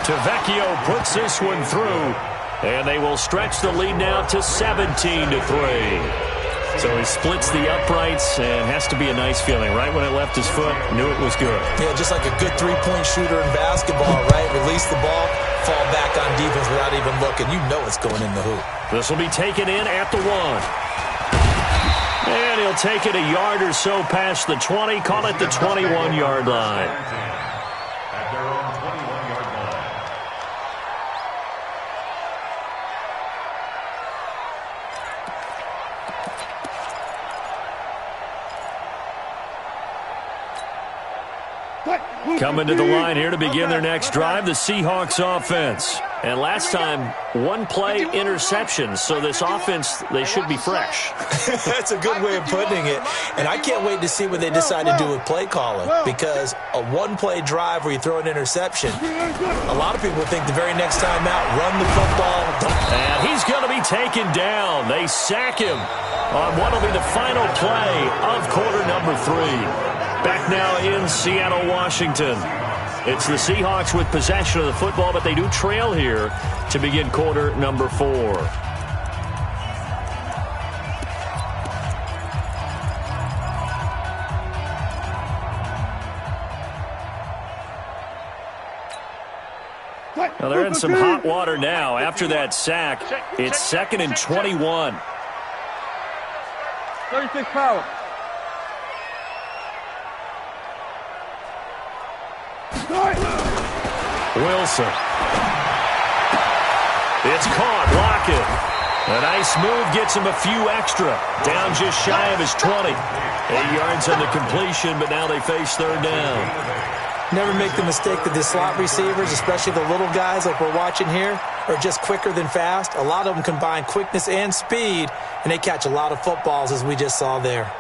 Tavecchio puts this one through, and they will stretch the lead now to 17-3. So he splits the uprights, and has to be a nice feeling. Right when it left his foot, knew it was good. Yeah, just like a good three-point shooter in basketball, right? Release the ball, fall back on defense without even looking. You know it's going in the hoop. This will be taken in at the 1. And he'll take it a yard or so past the 20, call it the 21-yard line. At their own 21-yard line. Coming to the line here to begin their next drive, the Seahawks offense. And last time, 1-play interception, so this offense, they should be fresh. That's a good way of putting it. And I can't wait to see what they decide to do with play calling, because a 1-play drive where you throw an interception, a lot of people think the very next time out, run the football. And he's going to be taken down. They sack him on what will be the final play of quarter number 3. Back now in Seattle, Washington. It's the Seahawks with possession of the football, but they do trail here to begin quarter number 4. Now they're in some hot water now. After that sack, it's 2nd and 21. 36 power. Wilson. It's caught. Lockett. A nice move gets him a few extra. Down just shy of his 20. 8 yards on the completion, but now they face 3rd down. Never make the mistake that the slot receivers, especially the little guys like we're watching here, are just quicker than fast. A lot of them combine quickness and speed, and they catch a lot of footballs, as we just saw there.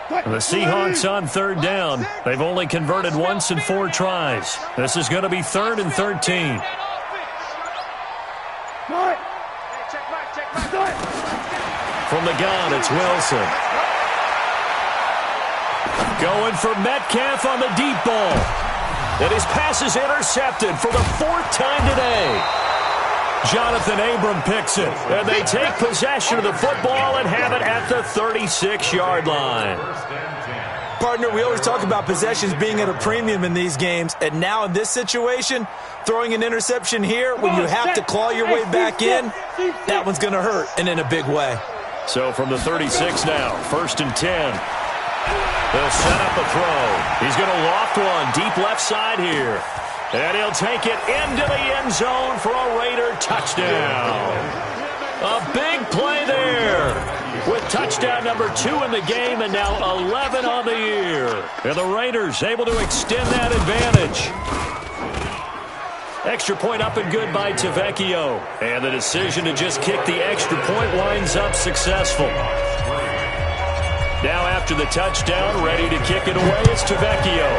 The Seahawks on 3rd down. They've only converted once in 4 tries. This is going to be 3rd and 13. From the gun, it's Wilson. Going for Metcalf on the deep ball. And his pass is intercepted for the 4th time today. Jonathan Abram picks it, and they take possession of the football and have it at the 36-yard line. Partner, we always talk about possessions being at a premium in these games, and now in this situation, throwing an interception here when you have to claw your way back in, that one's going to hurt, and in a big way. So from the 36 now, 1st and 10. They'll set up a throw. He's going to loft one deep left side here. And he'll take it into the end zone for a Raider touchdown. A big play there with touchdown number 2 in the game and now 11 on the year. And the Raiders able to extend that advantage. Extra point up and good by Tavecchio. And the decision to just kick the extra point winds up successful. Now after the touchdown, ready to kick it away, it's Tavecchio.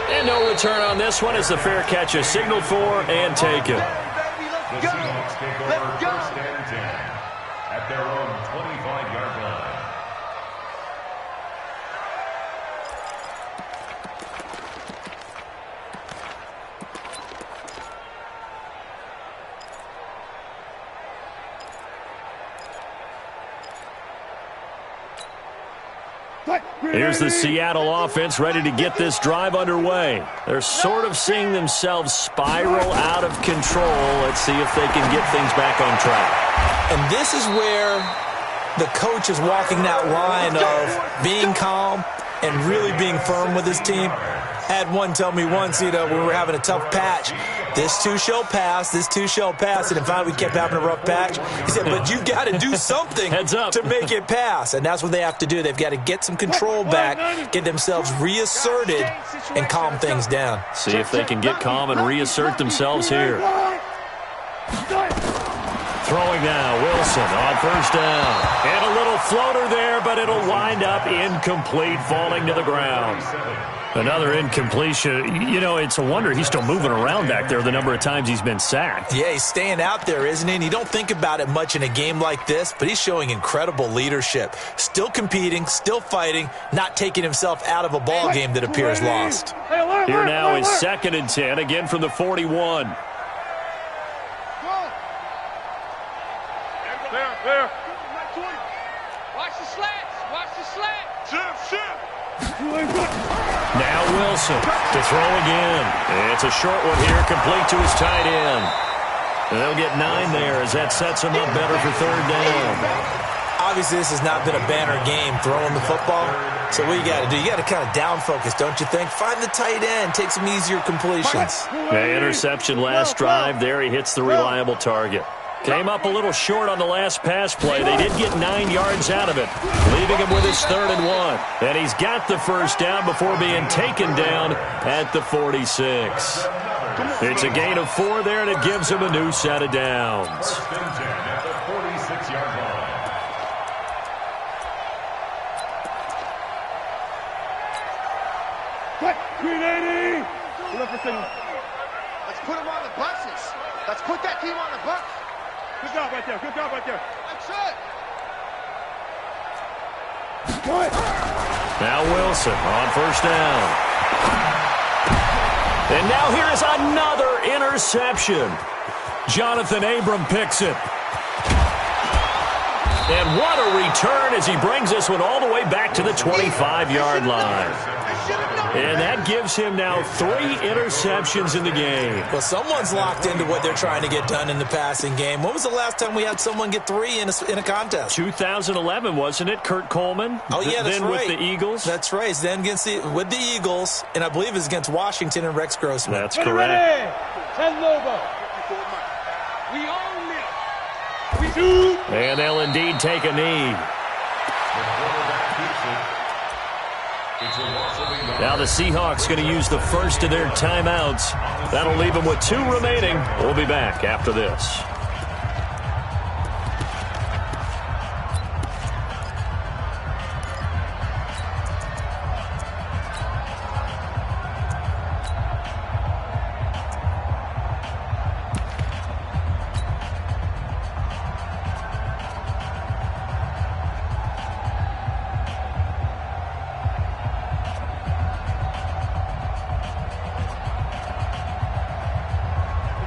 And no return on this one as the fair catch is signaled for and taken. The Seahawks take over 1st and 10 at their own 25-yard line. Here's the Seattle offense ready to get this drive underway. They're sort of seeing themselves spiral out of control. Let's see if they can get things back on track. And this is where the coach is walking that line of being calm and really being firm with his team. Had one tell me once, when we were having a tough patch, this too shall pass, this too shall pass. And finally we kept having a rough patch. He said, but you got to do something to make it pass. And that's what they have to do. They've got to get some control back, get themselves reasserted, and calm things down. See if they can get calm and reassert themselves here. Throwing now, Wilson on first down. And a little floater there, but it'll wind up incomplete, falling to the ground. Another incompletion. It's a wonder he's still moving around back there the number of times he's been sacked. Yeah, he's staying out there, isn't he? And you don't think about it much in a game like this, but he's showing incredible leadership. Still competing, still fighting, not taking himself out of a ball game that appears lost. Here now is 2nd and 10, again from the 41. There. Watch the slats. Watch the slats. Shift. Now Wilson to throw again. It's a short one here, complete to his tight end. And they'll get 9 there as that sets him up better for 3rd down. Obviously, this has not been a banner game throwing the football. So what you got to do, you got to kind of down focus, don't you think? Find the tight end, take some easier completions. Interception last drive. There he hits the reliable target. Came up a little short on the last pass play. They did get 9 yards out of it, leaving him with his 3rd and 1. And he's got the first down before being taken down at the 46. It's a gain of 4 there, and it gives him a new set of downs. First and 10 at the 46-yard line. Quick, 380. Let's put him on the buses. Let's put that team on the bus. Good job right there. That's it. Now Wilson on first down. And now here is another interception. Jonathan Abram picks it. And what a return as he brings this one all the way back to the 25-yard line. And that gives him now 3 interceptions in the game. Well, someone's locked into what they're trying to get done in the passing game. When was the last time we had someone get 3 in a contest? 2011, wasn't it? Kurt Coleman? Oh, yeah, that's then right. With the Eagles? That's right. Then with the Eagles, and I believe it's against Washington and Rex Grossman. That's correct. We own this. And they'll indeed take a knee. Now the Seahawks going to use the first of their timeouts. That'll leave them with 2 remaining. We'll be back after this.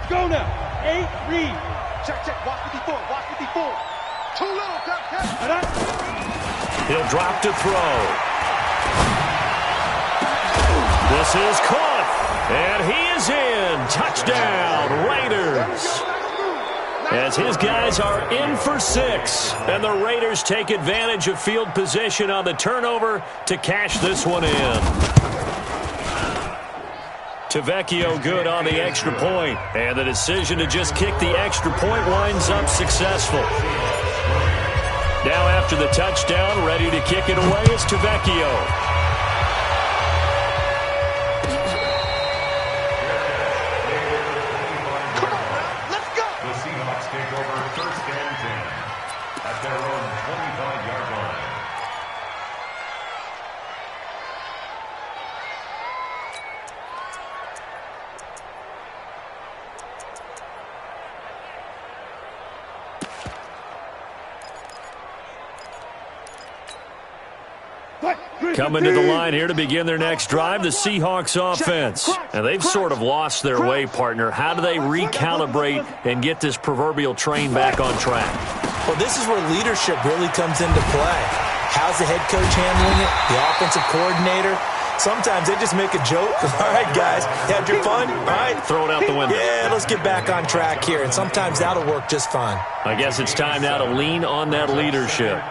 Go now. 8, read. Check. Watch 54. 2 little, cut. He'll drop to throw. This is caught. And he is in. Touchdown, Raiders. As his guys are in for 6. And the Raiders take advantage of field position on the turnover to cash this one in. Tavecchio good on the extra point. And the decision to just kick the extra point winds up successful. Now after the touchdown, ready to kick it away is Tavecchio. Come on, let's go. The Seahawks take over first and 10 at their own 25-yard line. Coming to the line here to begin their next drive, the Seahawks offense. And they've sort of lost their way, partner. How do they recalibrate and get this proverbial train back on track? Well, this is where leadership really comes into play. How's the head coach handling it? The offensive coordinator? Sometimes they just make a joke. All right, guys, had your fun? All right. Throw it out the window. Yeah, let's get back on track here. And sometimes that'll work just fine. I guess it's time now to lean on that leadership.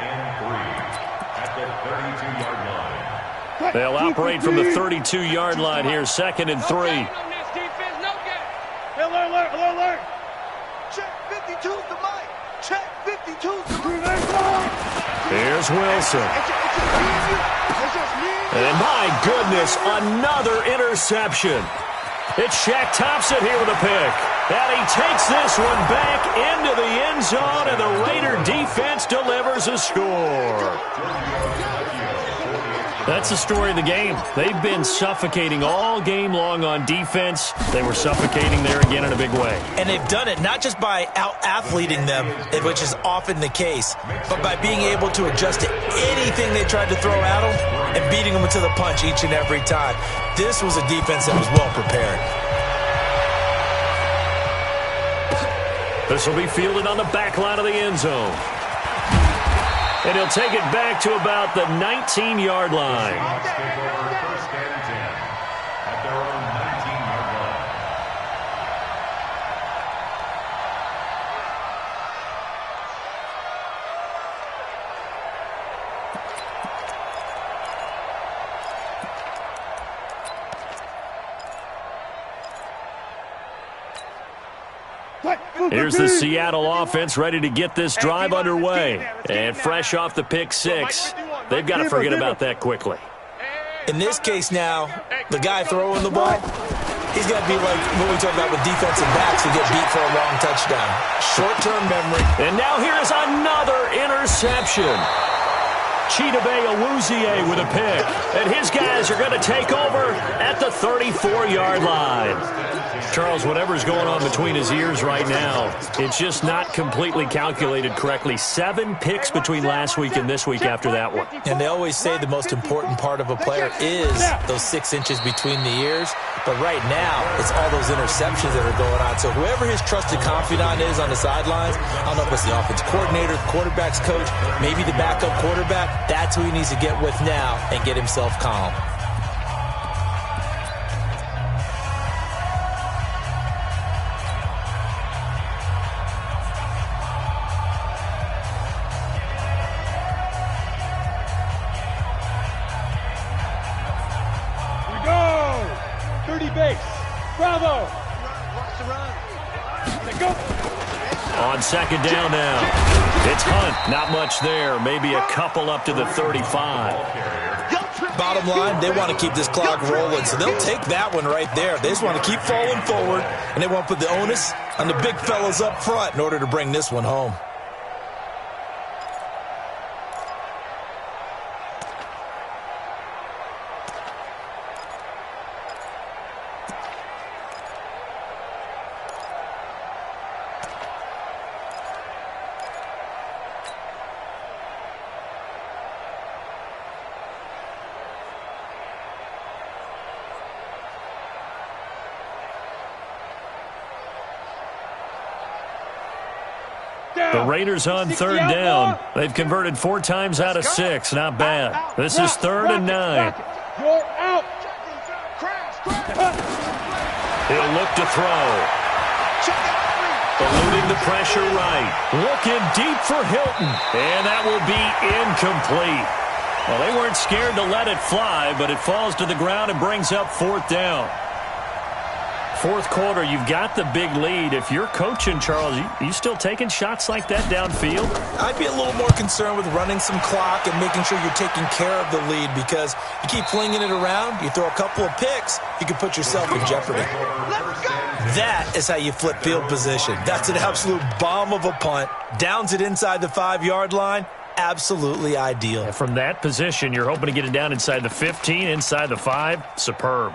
They'll operate from the 32-yard line here, 2nd and 3. Alert. Check 52's the mic. Check 52's the mic. Here's Wilson. And my goodness, another interception. It's Shaq Thompson here with a pick. And he takes this one back into the end zone, and the Raider defense delivers a score. That's the story of the game. They've been suffocating all game long on defense. They were suffocating there again in a big way. And they've done it not just by out-athleting them, which is often the case, but by being able to adjust to anything they tried to throw at them and beating them to the punch each and every time. This was a defense that was well prepared. This will be fielded on the back line of the end zone. And he'll take it back to about the 19-yard line. Here's the Seattle offense ready to get this drive underway. And fresh off the pick six, they've got to forget about that quickly. In this case now, the guy throwing the ball, he's got to be like what we talk about with defensive backs who get beat for a long touchdown. Short-term memory. And now here is another interception. Chidobe Awuzie with a pick. And his guys are going to take over at the 34-yard line. Charles, whatever's going on between his ears right now, it's just not completely calculated correctly. 7 picks between last week and this week after that one. And they always say the most important part of a player is those 6 inches between the ears. But right now, it's all those interceptions that are going on. So whoever his trusted confidant is on the sidelines, I don't know if it's the offense coordinator, the quarterback's coach, maybe the backup quarterback, that's who he needs to get with now and get himself calm. Bravo! On second down now. It's Hunt. Not much there. Maybe a couple up to the 35. Bottom line, they want to keep this clock rolling, so they'll take that one right there. They just want to keep falling forward, and they want to put the onus on the big fellas up front in order to bring this one home. The Raiders on third down. They've converted 4 times out of 6. Not bad. This is 3rd and 9. You're out. He'll look to throw. Eluding the pressure right. Looking deep for Hilton. And that will be incomplete. Well, they weren't scared to let it fly, but it falls to the ground and brings up 4th down. 4th quarter, you've got the big lead. If you're coaching, Charles, you still taking shots like that downfield? I'd be a little more concerned with running some clock and making sure you're taking care of the lead, because you keep flinging it around, you throw a couple of picks, you can put yourself in jeopardy. That is how you flip field position. That's an absolute bomb of a punt. Downs it inside the 5-yard line. Absolutely ideal. And from that position, you're hoping to get it down inside the 15, inside the 5. Superb.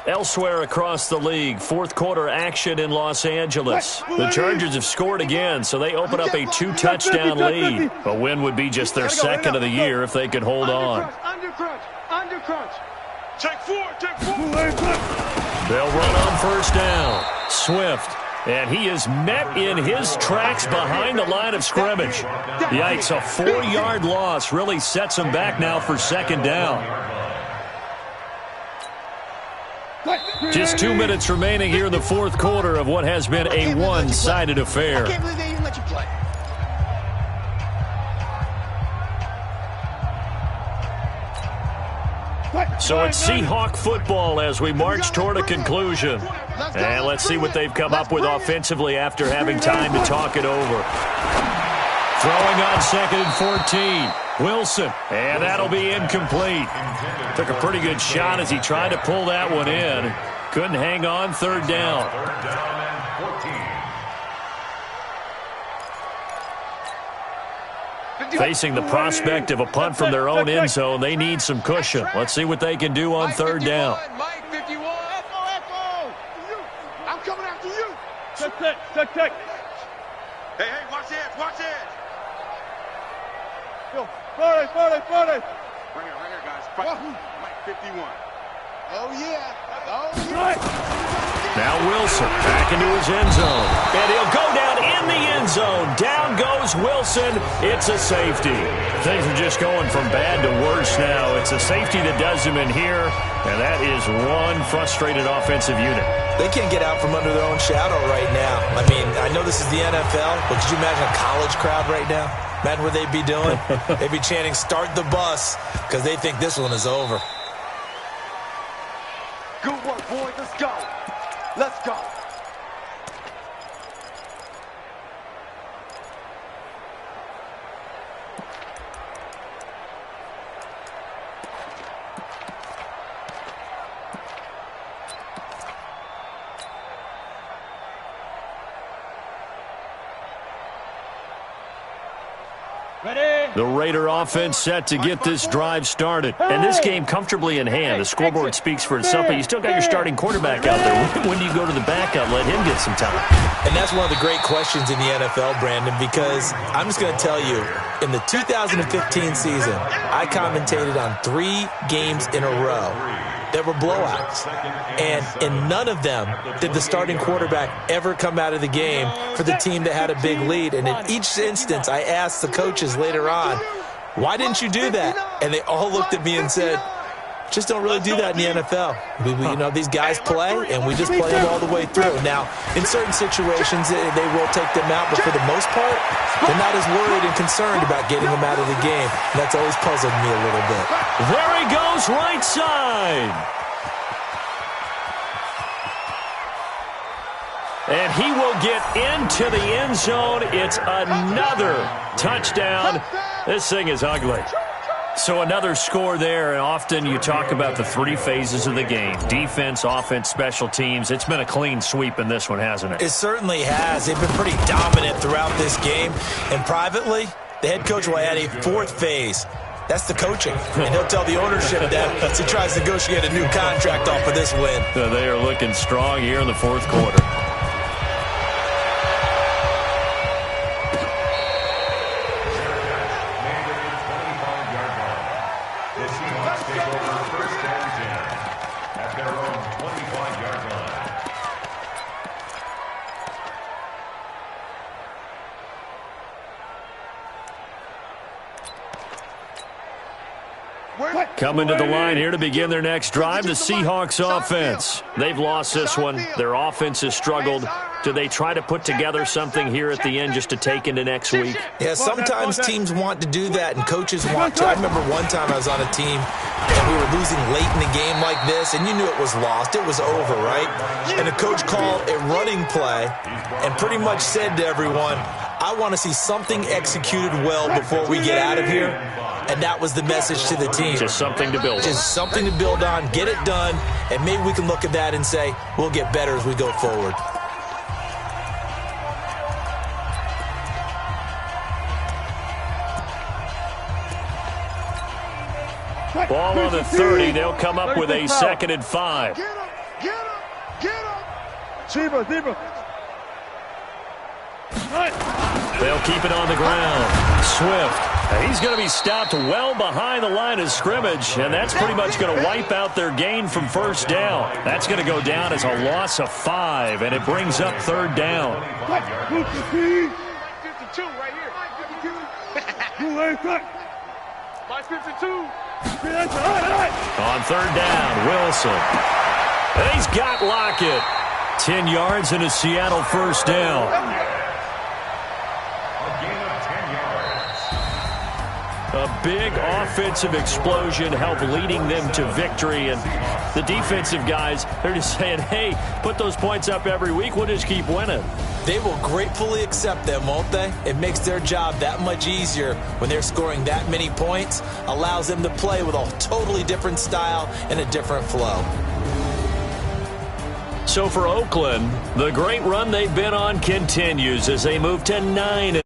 Elsewhere across the league, 4th quarter action in Los Angeles. The Chargers have scored again, so they open up a 2-touchdown lead. A win would be just their 2nd of the year if they could hold on. Under crunch. Take 4. They'll run on 1st down. Swift And he is met in his tracks behind the line of scrimmage. Yikes, a 4-yard loss really sets him back now for second down. Just 2 minutes remaining here in the fourth quarter of what has been a one-sided affair. I can't believe they even let you play. So it's Seahawk football as we march toward a conclusion. And let's see what they've come up with offensively after having time to talk it over. Throwing on 2nd and 14. Wilson. And that'll be incomplete. Took a pretty good shot as he tried to pull that one in. Couldn't hang on. 3rd down. 3rd down and 14. Facing the prospect of a punt from their own end zone, they need some cushion. Let's see what they can do on 3rd down. Mike 51. Echo. I'm coming after you. Check. Hey, watch it. Yo, 40. Right here, guys. Mike 51. Oh, yeah. Now Wilson back into his end zone. And he'll go down in the end zone. Down goes Wilson. It's a safety. Things are just going from bad to worse now. It's a safety that does him in here. And that is one frustrated offensive unit. They can't get out from under their own shadow right now. I mean, I know this is the NFL, but could you imagine a college crowd right now? Imagine what they'd be doing. They'd be chanting, "Start the bus," because they think this one is over. Good work, boys. Let's go. The Raider offense set to get this drive started. And this game comfortably in hand. The scoreboard speaks for itself, but you still got your starting quarterback out there. When do you go to the backup, let him get some time? And that's one of the great questions in the NFL, Brandon, because I'm just going to tell you, in the 2015 season, I commentated on 3 games in a row that were blowouts. And in none of them did the starting quarterback ever come out of the game for the team that had a big lead. And in each instance, I asked the coaches later on, why didn't you do that? And they all looked at me and said, just don't really do that in the NFL. These guys play, and we just play them all the way through. Now, in certain situations, they will take them out, but for the most part, they're not as worried and concerned about getting them out of the game. And that's always puzzled me a little bit. There he goes, right side. And he will get into the end zone. It's another touchdown. This thing is ugly. So another score there, and often you talk about the 3 phases of the game. Defense, offense, special teams. It's been a clean sweep in this one, hasn't it? It certainly has. They've been pretty dominant throughout this game. And privately, the head coach will add a 4th phase. That's the coaching. And he'll tell the ownership that as he tries to negotiate a new contract off of this win. So they are looking strong here in the fourth quarter. Coming to the line here to begin their next drive, the Seahawks offense. They've lost this one. Their offense has struggled. Do they try to put together something here at the end just to take into next week? Yeah, sometimes teams want to do that, and coaches want to. I remember one time I was on a team, and we were losing late in the game like this, and you knew it was lost. It was over, right? And the coach called a running play and pretty much said to everyone, I want to see something executed well before we get out of here. And that was the message to the team. Just something to build on. Just something to build on, get it done, and maybe we can look at that and say, we'll get better as we go forward. Ball on the 30. They'll come up with a 2nd and 5. Get him. Zebra. They'll keep it on the ground. Swift He's going to be stopped well behind the line of scrimmage, and that's pretty much going to wipe out their gain from first down. That's going to go down as a loss of 5, and it brings up third down. 52 right here. 52. On third down, Wilson. And he's got Lockett. 10 yards and a Seattle first down. A big offensive explosion helped leading them to victory. And the defensive guys, they're just saying, hey, put those points up every week. We'll just keep winning. They will gratefully accept them, won't they? It makes their job that much easier when they're scoring that many points. Allows them to play with a totally different style and a different flow. So for Oakland, the great run they've been on continues as they move to 9.